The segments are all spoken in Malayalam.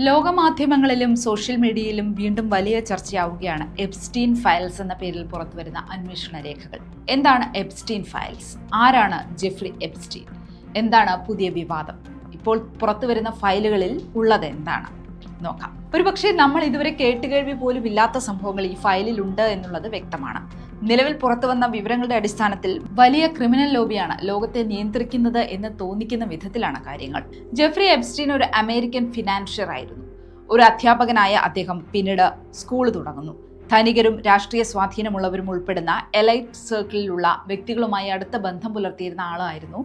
ലോകമാധ്യമങ്ങളിലും സോഷ്യൽ മീഡിയയിലും വീണ്ടും വലിയ ചർച്ചയാവുകയാണ് എപ്സ്റ്റീൻ ഫയൽസ് എന്ന പേരിൽ പുറത്തുവരുന്ന അന്വേഷണ രേഖകൾ. എന്താണ് എപ്സ്റ്റീൻ ഫയൽസ്? ആരാണ് ജെഫ്രി എപ്സ്റ്റീൻ? എന്താണ് പുതിയ വിവാദം? ഇപ്പോൾ പുറത്തുവരുന്ന ഫയലുകളിൽ ഉള്ളത് എന്താണ് നോക്കാം. ഒരുപക്ഷെ നമ്മൾ ഇതുവരെ കേട്ടുകേൾവി പോലും ഇല്ലാത്ത സംഭവങ്ങൾ ഈ ഫയലിൽ ഉണ്ട് എന്നുള്ളത് വ്യക്തമാണ്. നിലവിൽ പുറത്തുവന്ന വിവരങ്ങളുടെ അടിസ്ഥാനത്തിൽ വലിയ ക്രിമിനൽ ലോബിയാണ് ലോകത്തെ നിയന്ത്രിക്കുന്നത് എന്ന് തോന്നിക്കുന്ന വിധത്തിലാണ് കാര്യങ്ങൾ. ജെഫ്രി എപ്സ്റ്റീൻ ഒരു അമേരിക്കൻ ഫിനാൻഷ്യർ ആയിരുന്നു. ഒരു അധ്യാപകനായ അദ്ദേഹം പിന്നീട് സ്കൂൾ തുടങ്ങുന്നു. ധനികരും രാഷ്ട്രീയ സ്വാധീനമുള്ളവരും ഉൾപ്പെടുന്ന എലൈറ്റ് സർക്കിളിലുള്ള വ്യക്തികളുമായി അടുത്ത ബന്ധം പുലർത്തിയിരുന്ന ആളായിരുന്നു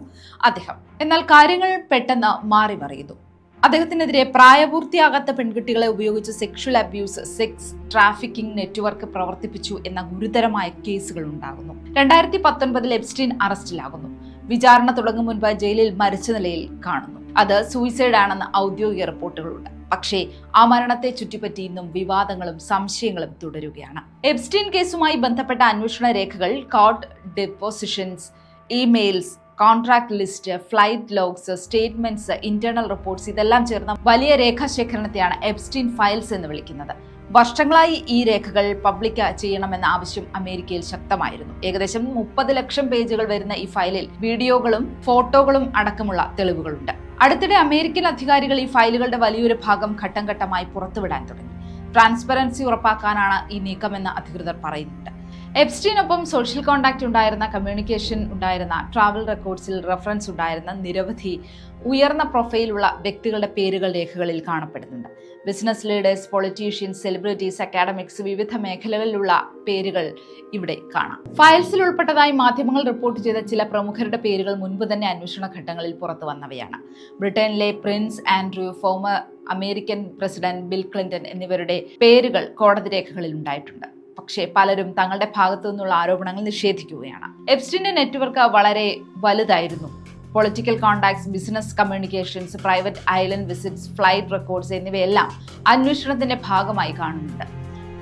അദ്ദേഹം. എന്നാൽ കാര്യങ്ങൾ പെട്ടെന്ന് മാറി മറിയുന്നു. അദ്ദേഹത്തിനെതിരെ പ്രായപൂർത്തിയാകാത്ത പെൺകുട്ടികളെ ഉപയോഗിച്ച് sexual abuse, sex trafficking network പ്രവർത്തിപ്പിച്ചു എന്ന ഗുരുതരമായ കേസുകൾ ഉണ്ടാകുന്നു. 2019 എപ്സ്റ്റീൻ അറസ്റ്റിലാകുന്നു. വിചാരണ തുടങ്ങും മുൻപ് ജയിലിൽ മരിച്ച നിലയിൽ കാണുന്നു. അത് സൂയിസൈഡ് ആണെന്ന് ഔദ്യോഗിക റിപ്പോർട്ടുകളുണ്ട്. പക്ഷേ ആ മരണത്തെ ചുറ്റിപ്പറ്റി ഇന്നും വിവാദങ്ങളും സംശയങ്ങളും തുടരുകയാണ്. എപ്സ്റ്റീൻ കേസുമായി ബന്ധപ്പെട്ട അന്വേഷണ രേഖകൾ, court depositions, emails, contract list, flight logs, statements, internal reports ഇതെല്ലാം ചേർന്ന വലിയ രേഖാശേഖരണത്തെയാണ് എപ്സ്റ്റീൻ ഫയൽസ് എന്ന് വിളിക്കുന്നത്. വർഷങ്ങളായി ഈ രേഖകൾ പബ്ലിക് ചെയ്യണമെന്ന ആവശ്യം അമേരിക്കയിൽ ശക്തമായിരുന്നു. ഏകദേശം 30 ലക്ഷം പേജുകൾ വരുന്ന ഈ ഫയലിൽ വീഡിയോകളും ഫോട്ടോകളും അടക്കമുള്ള തെളിവുകളുണ്ട്. അടുത്തിടെ അമേരിക്കൻ അധികാരികൾ ഈ ഫയലുകളുടെ വലിയൊരു ഭാഗം ഘട്ടം ഘട്ടമായി പുറത്തുവിടാൻ തുടങ്ങി. ട്രാൻസ്പെറൻസി ഉറപ്പാക്കാനാണ് ഈ നീക്കമെന്ന് അധികൃതർ പറയുന്നുണ്ട്. എപ്സ്റ്റീനൊപ്പം സോഷ്യൽ കോണ്ടാക്ട് ഉണ്ടായിരുന്ന, കമ്മ്യൂണിക്കേഷൻ ഉണ്ടായിരുന്ന, ട്രാവൽ റെക്കോർഡ്സിൽ റെഫറൻസ് ഉണ്ടായിരുന്ന നിരവധി ഉയർന്ന പ്രൊഫൈലുള്ള വ്യക്തികളുടെ പേരുകൾ രേഖകളിൽ കാണപ്പെടുന്നുണ്ട്. Business leaders, politicians, celebrities, academics, വിവിധ മേഖലകളിലുള്ള പേരുകൾ ഇവിടെ കാണാം. ഫയൽസിൽ ഉൾപ്പെട്ടതായി മാധ്യമങ്ങൾ റിപ്പോർട്ട് ചെയ്ത ചില പ്രമുഖരുടെ പേരുകൾ മുൻപ് തന്നെ അന്വേഷണ ഘട്ടങ്ങളിൽ പുറത്തു വന്നവയാണ്. ബ്രിട്ടനിലെ Prince Andrew, former American president bill Clinton എന്നിവരുടെ പേരുകൾ കോടതി രേഖകളിൽ ഉണ്ടായിട്ടുണ്ട്. പക്ഷേ പലരും തങ്ങളുടെ ഭാഗത്തു നിന്നുള്ള ആരോപണങ്ങൾ നിഷേധിക്കുകയാണ്. എപ്സ്റ്റീന്റെ നെറ്റ്വർക്ക് വളരെ വലുതായിരുന്നു. Political contacts, business communications, private island visits, flight records എന്നിവയെല്ലാം അന്വേഷണത്തിന്റെ ഭാഗമായി കാണുന്നുണ്ട്.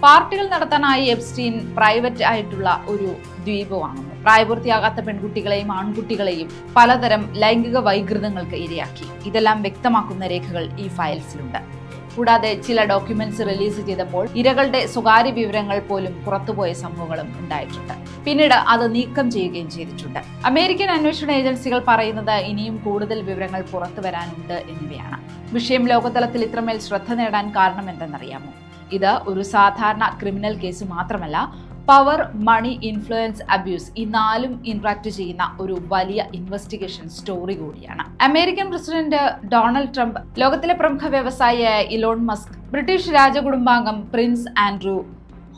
പാർട്ടികൾ നടത്താനായി എപ്സ്റ്റീൻ പ്രൈവറ്റ് ആയിട്ടുള്ള ഒരു ദ്വീപ് വാങ്ങുന്നു. പ്രായപൂർത്തിയാകാത്ത പെൺകുട്ടികളെയും ആൺകുട്ടികളെയും പലതരം ലൈംഗിക വൈകൃതങ്ങൾക്ക് ഇരയാക്കി. ഇതെല്ലാം വ്യക്തമാക്കുന്ന രേഖകൾ ഈ ഫയൽസിലുണ്ട്. കൂടാതെ ചില ഡോക്യുമെന്റ്സ് റിലീസ് ചെയ്തപ്പോൾ ഇരകളുടെ സ്വകാര്യ വിവരങ്ങൾ പോലും പുറത്തുപോയ സംഭവങ്ങളും ഉണ്ടായിട്ടുണ്ട്. പിന്നീട് അത് നീക്കം ചെയ്യുകയും ചെയ്തിട്ടുണ്ട്. അമേരിക്കൻ അന്വേഷണ ഏജൻസികൾ പറയുന്നത് ഇനിയും കൂടുതൽ വിവരങ്ങൾ പുറത്തു വരാനുണ്ട് എന്നിവയാണ്. വിഷയം ലോകതലത്തിൽ ഇത്രമേൽ ശ്രദ്ധ നേടാൻ കാരണം എന്തെന്നറിയാമോ? ഇത് ഒരു സാധാരണ ക്രിമിനൽ കേസ് മാത്രമല്ല, പവർ, മണി, ഇൻഫ്ലുവൻസ്, അബ്യൂസ് ഈ 4ഉം ഇന്ററാക്ട് ചെയ്യുന്ന ഒരു വലിയ ഇൻവെസ്റ്റിഗേഷൻ സ്റ്റോറി കൂടിയാണ്. അമേരിക്കൻ പ്രസിഡന്റ് ഡൊണാൾഡ് ട്രംപ്, ലോകത്തിലെ പ്രമുഖ വ്യവസായിയായ ഇലോൺ മസ്ക്, ബ്രിട്ടീഷ് രാജകുടുംബാംഗം പ്രിൻസ് ആൻഡ്രൂ,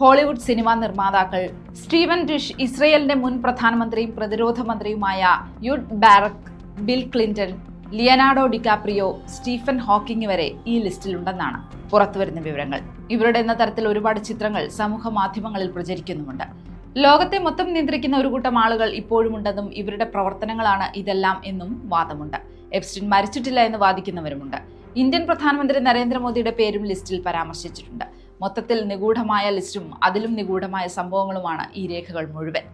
ഹോളിവുഡ് സിനിമാ നിർമ്മാതാക്കൾ, സ്റ്റീവൻ ടിഷ്, ഇസ്രയേലിന്റെ മുൻ പ്രധാനമന്ത്രിയും പ്രതിരോധ മന്ത്രിയുമായ Ehud Barak, Bill Clinton, Leonardo DiCaprio, Stephen Hawking വരെ ഈ ലിസ്റ്റിലുണ്ടെന്നാണ് പുറത്തുവരുന്ന വിവരങ്ങൾ. ഇവരുടെ എന്ന തരത്തിൽ ഒരുപാട് ചിത്രങ്ങൾ സമൂഹ മാധ്യമങ്ങളിൽ പ്രചരിക്കുന്നുമുണ്ട്. ലോകത്തെ മൊത്തം നിയന്ത്രിക്കുന്ന ഒരു കൂട്ടം ആളുകൾ ഇപ്പോഴുമുണ്ടെന്നും ഇവരുടെ പ്രവർത്തനങ്ങളാണ് ഇതെല്ലാം എന്നും വാദമുണ്ട്. എപ്സ്റ്റീൻ മരിച്ചിട്ടില്ല എന്ന് വാദിക്കുന്നവരുമുണ്ട്. ഇന്ത്യൻ പ്രധാനമന്ത്രി നരേന്ദ്രമോദിയുടെ പേരും ലിസ്റ്റിൽ പരാമർശിച്ചിട്ടുണ്ട്. മൊത്തത്തിൽ നിഗൂഢമായ ലിസ്റ്റും അതിലും നിഗൂഢമായ സംഭവങ്ങളുമാണ് ഈ രേഖകൾ മുഴുവൻ.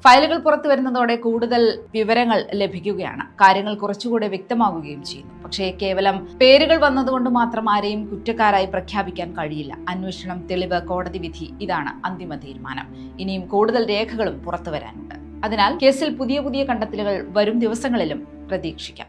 ഫയലുകൾ പുറത്തു വരുന്നതോടെ കൂടുതൽ വിവരങ്ങൾ ലഭിക്കുകയാണ്. കാര്യങ്ങൾ കുറച്ചുകൂടെ വ്യക്തമാകുകയും ചെയ്യുന്നു. പക്ഷേ കേവലം പേരുകൾ വന്നതുകൊണ്ട് മാത്രം ആരെയും കുറ്റക്കാരായി പ്രഖ്യാപിക്കാൻ കഴിയില്ല. അന്വേഷണം, തെളിവ്, കോടതി വിധി ഇതാണ് അന്തിമ തീരുമാനം. ഇനിയും കൂടുതൽ രേഖകളും പുറത്തു വരാനുണ്ട്. അതിനാൽ കേസിൽ പുതിയ കണ്ടെത്തലുകൾ വരും ദിവസങ്ങളിലും പ്രതീക്ഷിക്കാം.